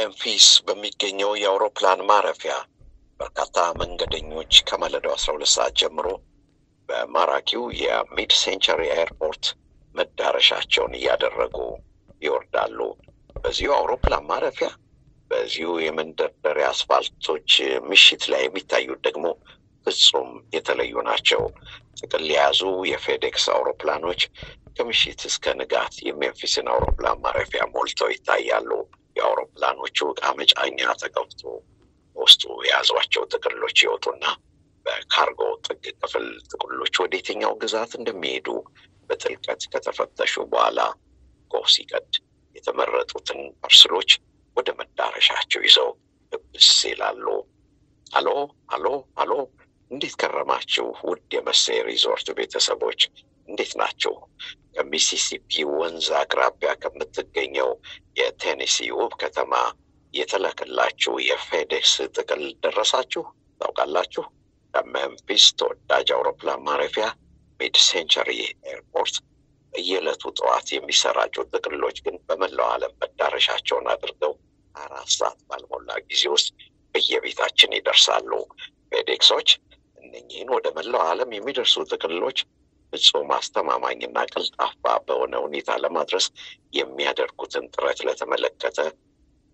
በሜምፊስ በሚገኘው የአውሮፕላን ማረፊያ በርካታ መንገደኞች ከማለዳው 12 ሰዓት ጀምሮ በማራኪው የሚድ ሴንቸሪ ኤርፖርት መዳረሻቸውን እያደረጉ ይወርዳሉ። በዚሁ አውሮፕላን ማረፊያ በዚሁ የመንደርደሪያ አስፋልቶች ምሽት ላይ የሚታዩት ደግሞ ፍጹም የተለዩ ናቸው። ጥቅል የያዙ የፌዴክስ አውሮፕላኖች ከምሽት እስከ ንጋት የሜምፊስን አውሮፕላን ማረፊያ ሞልተው ይታያሉ። የአውሮፕላኖቹ ዕቃ መጫኛ ተከፍቶ ውስጡ የያዟቸው ጥቅሎች ይወጡና በካርጎ ጥግ ክፍል ጥቅሎች ወደ የትኛው ግዛት እንደሚሄዱ በጥልቀት ከተፈተሹ በኋላ ጎህ ሲቀድ የተመረጡትን ፓርሰሎች ወደ መዳረሻቸው ይዘው ልብስ ይላሉ። አሎ አሎ አሎ፣ እንዴት ከረማችሁ ውድ የመሴ ሪዞርት ቤተሰቦች፣ እንዴት ናችሁ? ከሚሲሲፒ ወንዝ አቅራቢያ ከምትገኘው የቴኔሲ ውብ ከተማ የተላከላችሁ የፌዴክስ ጥቅል ደረሳችሁ? ታውቃላችሁ? ከሜምፊስ ተወዳጅ አውሮፕላን ማረፊያ ሚድ ሴንቸሪ ኤርፖርት በየዕለቱ ጠዋት የሚሰራጩ ጥቅሎች ግን በመላው ዓለም መዳረሻቸውን አድርገው 4 ሰዓት ባልሞላ ጊዜ ውስጥ በየቤታችን ይደርሳሉ። ፌዴክሶች እነኚህን ወደ መላው ዓለም የሚደርሱ ጥቅሎች ፍጹም አስተማማኝና ቀልጣፋ በሆነ ሁኔታ ለማድረስ የሚያደርጉትን ጥረት ለተመለከተ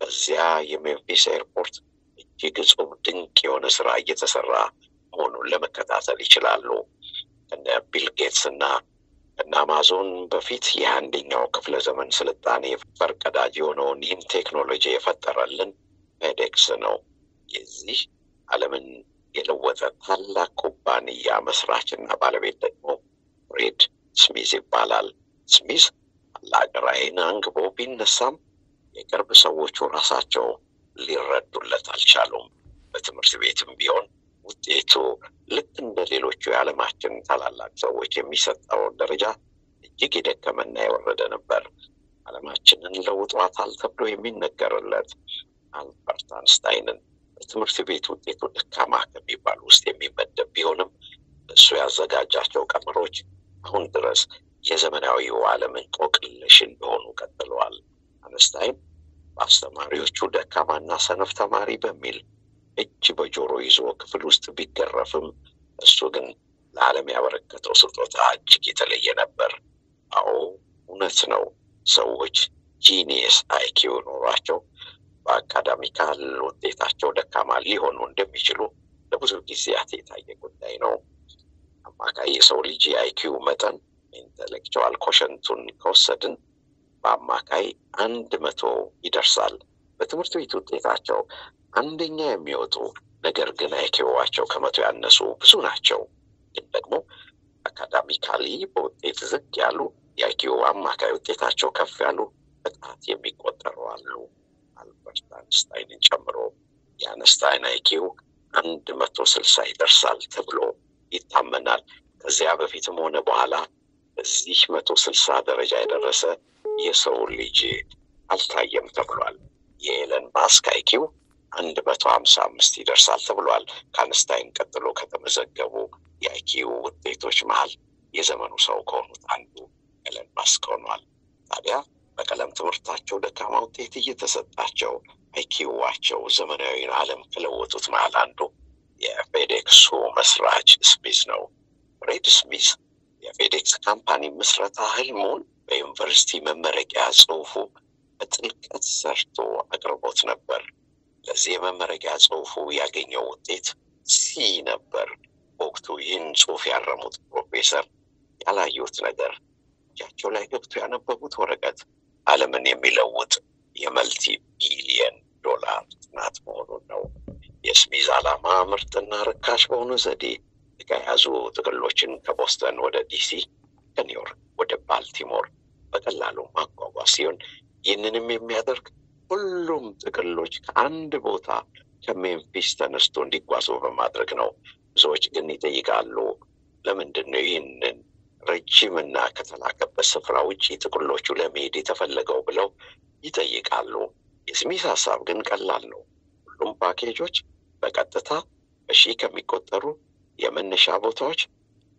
በዚያ የሜምፊስ ኤርፖርት እጅግ እጹብ ድንቅ የሆነ ስራ እየተሰራ መሆኑን ለመከታተል ይችላሉ። እነ ቢል ጌትስ እና አማዞን በፊት የአንደኛው ክፍለ ዘመን ስልጣኔ ፈርቀዳጅ የሆነውን ይህን ቴክኖሎጂ የፈጠረልን ፌዴክስ ነው። የዚህ ዓለምን የለወጠ ታላቅ ኩባንያ መስራችና ባለቤት ደግሞ ፍሬድ ስሚዝ ይባላል። ስሚዝ ታላቅ ራዕይን አንግቦ ቢነሳም የቅርብ ሰዎቹ ራሳቸው ሊረዱለት አልቻሉም። በትምህርት ቤትም ቢሆን ውጤቱ ልክ እንደ ሌሎቹ የዓለማችን ታላላቅ ሰዎች የሚሰጠውን ደረጃ እጅግ የደከመና የወረደ ነበር። ዓለማችንን ለውጧታል ተብሎ የሚነገርለት አልበርት አንስታይንን በትምህርት ቤት ውጤቱ ደካማ ከሚባል ውስጥ የሚመደብ ቢሆንም እሱ ያዘጋጃቸው ቀመሮች አሁን ድረስ የዘመናዊው ዓለም እንቆቅልሽ እንደሆኑ ቀጥለዋል። አንስታይን በአስተማሪዎቹ ደካማና ሰነፍ ተማሪ በሚል እጅ በጆሮ ይዞ ክፍል ውስጥ ቢገረፍም እሱ ግን ለዓለም ያበረከተው ስጦታ እጅግ የተለየ ነበር። አዎ እውነት ነው። ሰዎች ጂኒየስ አይኪው ኖሯቸው በአካዳሚካል ውጤታቸው ደካማ ሊሆኑ እንደሚችሉ ለብዙ ጊዜያት የታየ ጉዳይ ነው። አማካይ የሰው ልጅ የአይኪው መጠን ኢንተሌክቹዋል ኮሸንቱን ከወሰድን በአማካይ 100 ይደርሳል። በትምህርት ቤት ውጤታቸው አንደኛ የሚወጡ ነገር ግን አይኪዋቸው ከ100 ያነሱ ብዙ ናቸው። ግን ደግሞ አካዳሚካሊ በውጤት ዝቅ ያሉ የአይኪው አማካይ ውጤታቸው ከፍ ያሉ በጣት የሚቆጠሩ አሉ። አልበርት አንስታይንን ጨምሮ የአንስታይን አይኪው 160 ይደርሳል ተብሎ ይታመናል። ከዚያ በፊትም ሆነ በኋላ በዚህ 160 ደረጃ የደረሰ የሰው ልጅ አልታየም ተብሏል። የኤለን ማስክ አይኪው 155 ይደርሳል ተብሏል። ከአንስታይን ቀጥሎ ከተመዘገቡ የአይኪው ውጤቶች መሃል የዘመኑ ሰው ከሆኑት አንዱ ኤለን ማስክ ሆኗል። ታዲያ በቀለም ትምህርታቸው ደካማ ውጤት እየተሰጣቸው አይኪዋቸው ዘመናዊውን ዓለም ከለወጡት መሃል አንዱ የፌዴክሱ መስራች ስሚዝ ነው። ፍሬድ ስሚዝ የፌዴክስ ካምፓኒ ምስረታ ህልሙን በዩኒቨርሲቲ መመረቂያ ጽሑፉ በጥልቀት ሰርቶ አቅርቦት ነበር። ለዚህ የመመረቂያ ጽሑፉ ያገኘው ውጤት ሲ ነበር። በወቅቱ ይህን ጽሑፍ ያረሙት ፕሮፌሰር ያላዩት ነገር እጃቸው ላይ ገብቶ ያነበቡት ወረቀት ዓለምን የሚለውጥ የመልቲ ቢሊየን ዶላር ጥናት መሆኑን ነው። የስሚዝ ዓላማ ምርጥና ርካሽ በሆኑ ዘዴ የተያዙ ጥቅሎችን ከቦስተን ወደ ዲሲ፣ ከኒውዮርክ ወደ ባልቲሞር በቀላሉ ማጓጓዝ ሲሆን ይህንንም የሚያደርግ ሁሉም ጥቅሎች ከአንድ ቦታ ከሜምፊስ ተነስቶ እንዲጓዙ በማድረግ ነው። ብዙዎች ግን ይጠይቃሉ፣ ለምንድን ነው ይህንን ረጅምና ከተላከበት ስፍራ ውጭ ጥቅሎቹ ለመሄድ የተፈለገው ብለው ይጠይቃሉ። የስሚዝ ሀሳብ ግን ቀላል ነው። ሁሉም ፓኬጆች በቀጥታ በሺህ ከሚቆጠሩ የመነሻ ቦታዎች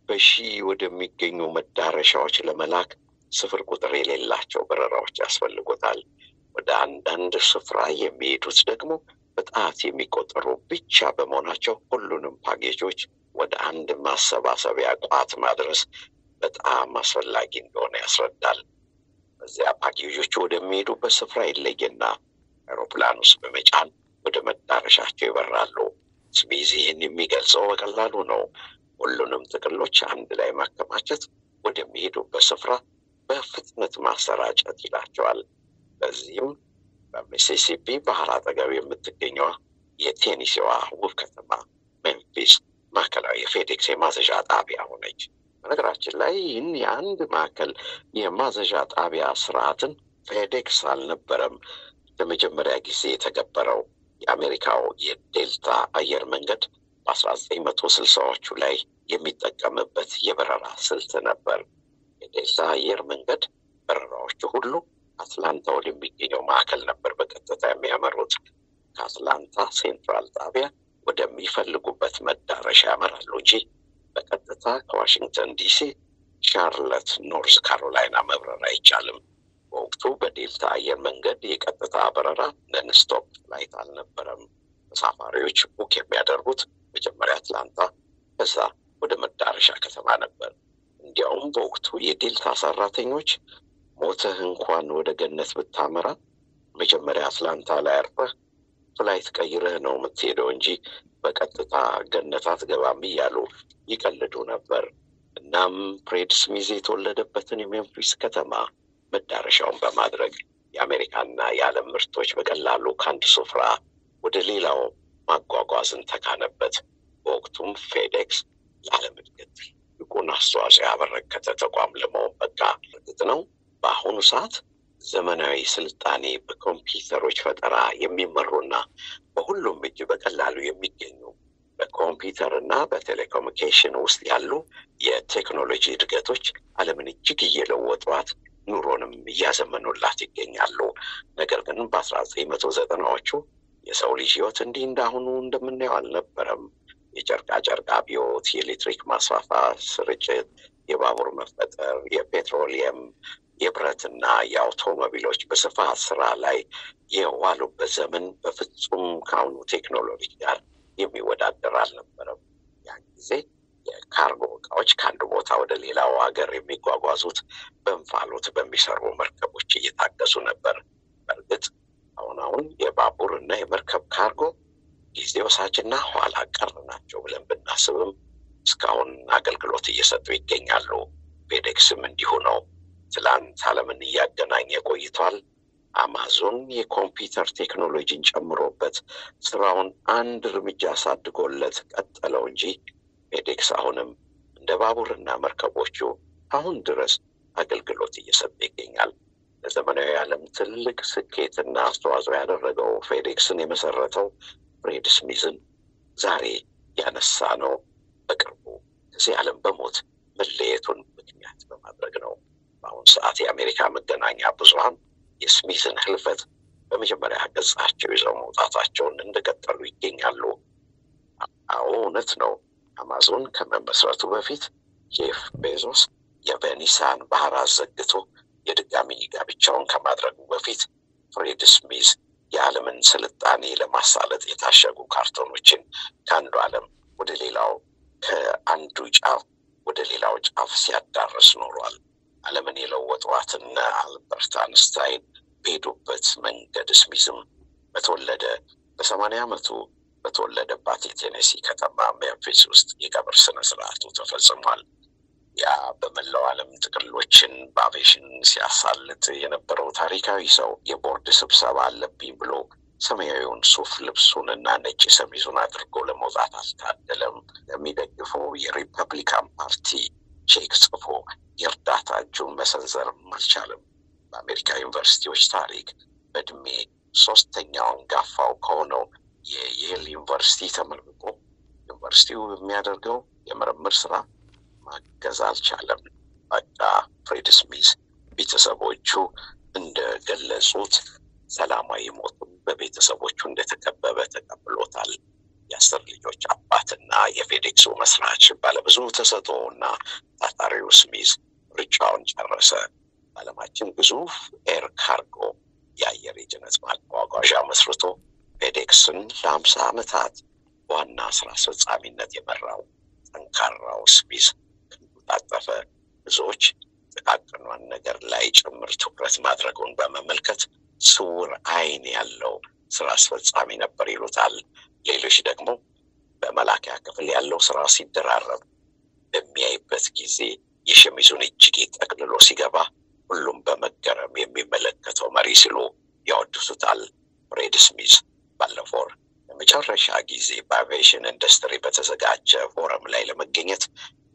በሺህ ወደሚገኙ መዳረሻዎች ለመላክ ስፍር ቁጥር የሌላቸው በረራዎች ያስፈልጉታል። ወደ አንዳንድ ስፍራ የሚሄዱት ደግሞ በጣት የሚቆጠሩ ብቻ በመሆናቸው ሁሉንም ፓኬጆች ወደ አንድ ማሰባሰቢያ ቋት ማድረስ በጣም አስፈላጊ እንደሆነ ያስረዳል። በዚያ ፓኬጆቹ ወደሚሄዱበት ስፍራ ይለይና አውሮፕላን ውስጥ በመጫን ወደ መዳረሻቸው ይበራሉ። ስሚዝ ይህን የሚገልጸው በቀላሉ ነው። ሁሉንም ጥቅሎች አንድ ላይ ማከማቸት፣ ወደሚሄዱበት ስፍራ በፍጥነት ማሰራጨት ይላቸዋል። በዚህም በሚሲሲፒ ባህር አጠገብ የምትገኘዋ የቴኒሲዋ ውብ ከተማ ሜምፊስ ማዕከላዊ የፌዴክስ የማዘዣ ጣቢያ ሆነች። በነገራችን ላይ ይህን የአንድ ማዕከል የማዘዣ ጣቢያ ስርዓትን ፌዴክስ አልነበረም ለመጀመሪያ ጊዜ የተገበረው። የአሜሪካው የዴልታ አየር መንገድ በ1960ዎቹ ላይ የሚጠቀምበት የበረራ ስልት ነበር። የዴልታ አየር መንገድ በረራዎቹ ሁሉ አትላንታ ወደሚገኘው ማዕከል ነበር በቀጥታ የሚያመሩት። ከአትላንታ ሴንትራል ጣቢያ ወደሚፈልጉበት መዳረሻ ያመራሉ እንጂ በቀጥታ ከዋሽንግተን ዲሲ ሻርለት ኖርዝ ካሮላይና መብረር አይቻልም። በወቅቱ በዴልታ አየር መንገድ የቀጥታ በረራ ነንስቶፕ ፍላይት አልነበረም። ተሳፋሪዎች ቡክ የሚያደርጉት መጀመሪያ አትላንታ ከዛ ወደ መዳረሻ ከተማ ነበር። እንዲያውም በወቅቱ የዴልታ ሰራተኞች ሞተህ እንኳን ወደ ገነት ብታመራ መጀመሪያ አትላንታ ላይ አርፈህ ፍላይት ቀይረህ ነው የምትሄደው እንጂ በቀጥታ ገነት አትገባም እያሉ ይቀልዱ ነበር። እናም ፍሬድ ስሚዝ የተወለደበትን የሜምፊስ ከተማ መዳረሻውን በማድረግ የአሜሪካና የዓለም ምርቶች በቀላሉ ከአንድ ስፍራ ወደ ሌላው ማጓጓዝን ተካነበት። በወቅቱም ፌዴክስ ለዓለም እድገት ትልቁን አስተዋጽኦ ያበረከተ ተቋም ለመሆን በቃ። እርግጥ ነው በአሁኑ ሰዓት ዘመናዊ ስልጣኔ በኮምፒውተሮች ፈጠራ የሚመሩና በሁሉም እጅ በቀላሉ የሚገኙ በኮምፒውተርና በቴሌኮሙኒኬሽን ውስጥ ያሉ የቴክኖሎጂ እድገቶች ዓለምን እጅግ እየለወጧት ኑሮንም እያዘመኑላት ይገኛሉ። ነገር ግን በ1990ዎቹ የሰው ልጅ ህይወት እንዲህ እንዳሁኑ እንደምናየው አልነበረም። የጨርቃጨርቅ አብዮት፣ የኤሌክትሪክ ማስፋፋት፣ ስርጭት፣ የባቡር መፈጠር፣ የፔትሮሊየም፣ የብረትና የአውቶሞቢሎች በስፋት ስራ ላይ የዋሉበት ዘመን በፍጹም ከአሁኑ ቴክኖሎጂ ጋር የሚወዳደር አልነበረም። ያን ጊዜ የካርጎ እቃዎች ከአንድ ቦታ ወደ ሌላው ሀገር የሚጓጓዙት በእንፋሎት በሚሰሩ መርከቦች እየታገዙ ነበር። በእርግጥ አሁን የባቡር እና የመርከብ ካርጎ ጊዜ ወሳጅና ኋላ ቀር ናቸው ብለን ብናስብም እስካሁን አገልግሎት እየሰጡ ይገኛሉ። ፌዴክስም እንዲሁ ነው። ትላንት ዓለምን እያገናኘ ቆይቷል። አማዞን የኮምፒውተር ቴክኖሎጂን ጨምሮበት ስራውን አንድ እርምጃ አሳድጎለት ቀጠለው እንጂ ፌዴክስ አሁንም እንደ ባቡርና መርከቦቹ አሁን ድረስ አገልግሎት እየሰጠ ይገኛል። ለዘመናዊ ዓለም ትልቅ ስኬትና አስተዋጽኦ ያደረገው ፌዴክስን የመሰረተው ፍሬድ ስሚዝን ዛሬ ያነሳ ነው በቅርቡ ከዚህ ዓለም በሞት መለየቱን ምክንያት በማድረግ ነው። በአሁኑ ሰዓት የአሜሪካ መገናኛ ብዙሃን የስሚዝን ህልፈት በመጀመሪያ ገጻቸው ይዘው መውጣታቸውን እንደቀጠሉ ይገኛሉ። አዎ እውነት ነው። አማዞን ከመመስረቱ በፊት ጄፍ ቤዞስ የቬኒሳን ባህር አዘግቶ የድጋሚ ጋብቻውን ከማድረጉ በፊት ፍሬድ ስሚዝ የዓለምን ስልጣኔ ለማሳለጥ የታሸጉ ካርቶኖችን ከአንዱ ዓለም ወደ ሌላው ከአንዱ ጫፍ ወደ ሌላው ጫፍ ሲያዳርስ ኖሯል። ዓለምን የለወጧትን አልበርት አንስታይን በሄዱበት መንገድ ስሚዝም በተወለደ በ80 ዓመቱ በተወለደባት የቴኔሲ ከተማ ሜምፊስ ውስጥ የቀብር ስነ ስርዓቱ ተፈጽሟል። ያ በመላው ዓለም ጥቅሎችን በአቬሽን ሲያሳልጥ የነበረው ታሪካዊ ሰው የቦርድ ስብሰባ አለብኝ ብሎ ሰማያዊውን ሱፍ ልብሱንና ነጭ ሸሚዙን አድርጎ ለመውጣት አልታደለም። ለሚደግፈው የሪፐብሊካን ፓርቲ ቼክ ጽፎ የእርዳታ እጁን መሰንዘርም አልቻለም። በአሜሪካ ዩኒቨርሲቲዎች ታሪክ በእድሜ ሶስተኛው አንጋፋው ከሆነው የየል ዩኒቨርሲቲ ተመርቆ ዩኒቨርሲቲው የሚያደርገው የምርምር ስራ ማገዝ አልቻለም። በቃ ፍሬድ ስሚዝ ቤተሰቦቹ እንደገለጹት ሰላማዊ ሞቱን በቤተሰቦቹ እንደተከበበ ተቀብሎታል። የ10 ልጆች አባትና የፌዴክሱ መስራች ባለብዙ ተሰጥኦና ታታሪው ስሚዝ ሩጫውን ጨረሰ። ዓለማችን ግዙፍ ኤር ካርጎ የአየር የጭነት ማጓጓዣ መስርቶ ፌዴክስን ለ50 ዓመታት ዋና ስራ አስፈጻሚነት የመራው ጠንካራው ስሚዝ ታጠፈ። ብዙዎች ጥቃቅኗን ነገር ላይ ጭምር ትኩረት ማድረጉን በመመልከት ስውር አይን ያለው ስራ አስፈጻሚ ነበር ይሉታል። ሌሎች ደግሞ በመላኪያ ክፍል ያለው ስራ ሲደራረብ በሚያይበት ጊዜ የሸሚዙን እጅጌ ጠቅልሎ ሲገባ ሁሉም በመገረም የሚመለከተው መሪ ሲሉ ያወድሱታል። ብሬድ ስሚዝ ባለፈው ለመጨረሻ ጊዜ በአቪዬሽን ኢንዱስትሪ በተዘጋጀ ፎረም ላይ ለመገኘት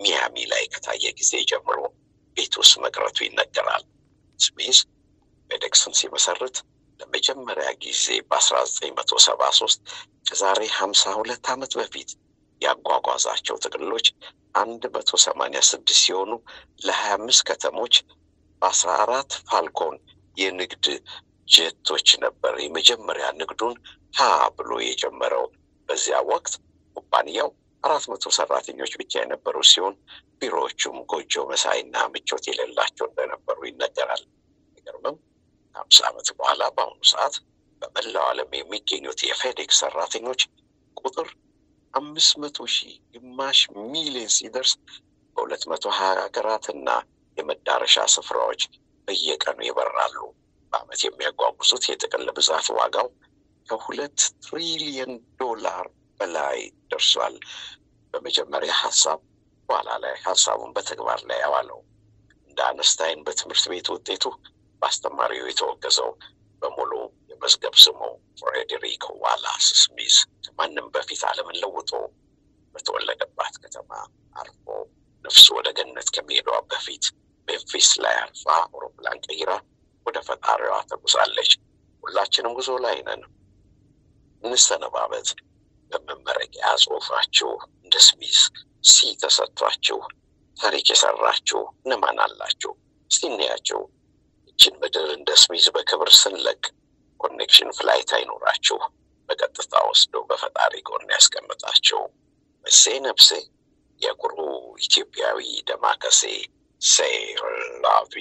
ሚያሚ ላይ ከታየ ጊዜ ጀምሮ ቤት ውስጥ መቅረቱ ይነገራል። ስሚዝ ፌዴክስን ሲመሰርት ለመጀመሪያ ጊዜ በ1973 ከዛሬ 52 ዓመት በፊት ያጓጓዛቸው ጥቅልሎች 186 ሲሆኑ ለ25 ከተሞች በ14 ፋልኮን የንግድ ጀቶች ነበር። የመጀመሪያ ንግዱን ብሎ የጀመረው በዚያ ወቅት ኩባንያው 400 ሰራተኞች ብቻ የነበሩ ሲሆን ቢሮዎቹም ጎጆ መሳይና ምቾት የሌላቸው እንደነበሩ ይነገራል። ይገርምም 50 ዓመት በኋላ በአሁኑ ሰዓት በመላው ዓለም የሚገኙት የፌዴክስ ሰራተኞች ቁጥር 500,000 ግማሽ ሚሊዮን ሲደርስ በ220 ሀገራትና የመዳረሻ ስፍራዎች በየቀኑ ይበራሉ። በዓመት የሚያጓጉዙት የጥቅል ብዛት ዋጋው ከ2 ትሪሊየን ዶላር በላይ ደርሷል። በመጀመሪያ ሐሳብ በኋላ ላይ ሐሳቡን በተግባር ላይ ያዋለው እንደ አንስታይን በትምህርት ቤት ውጤቱ በአስተማሪው የተወገዘው በሙሉ የመዝገብ ስሙ ፍሬዴሪክ ዋላስ ስሚዝ ከማንም በፊት ዓለምን ለውጦ በተወለደባት ከተማ አርፎ ነፍሱ ወደ ገነት ከመሄዷ በፊት ሜምፊስ ላይ አርፋ አውሮፕላን ቀይራ ወደ ፈጣሪዋ ተጉዛለች። ሁላችንም ጉዞ ላይ ነን። እንሰነባበት። በመመረቂያ ጽሑፋችሁ እንደ ስሚዝ ተሰጥቷችሁ ታሪክ የሰራችሁ እነማን አላችሁ? እስቲ እንያቸው። ይህችን ምድር እንደ ስሚዝ በክብር ስንለቅ ኮኔክሽን ፍላይት አይኖራችሁ። በቀጥታ ወስዶ በፈጣሪ ጎን ያስቀምጣችሁ። መሴ ነፍሴ የኩሩ ኢትዮጵያዊ ደማከሴ ሴይ ላቪ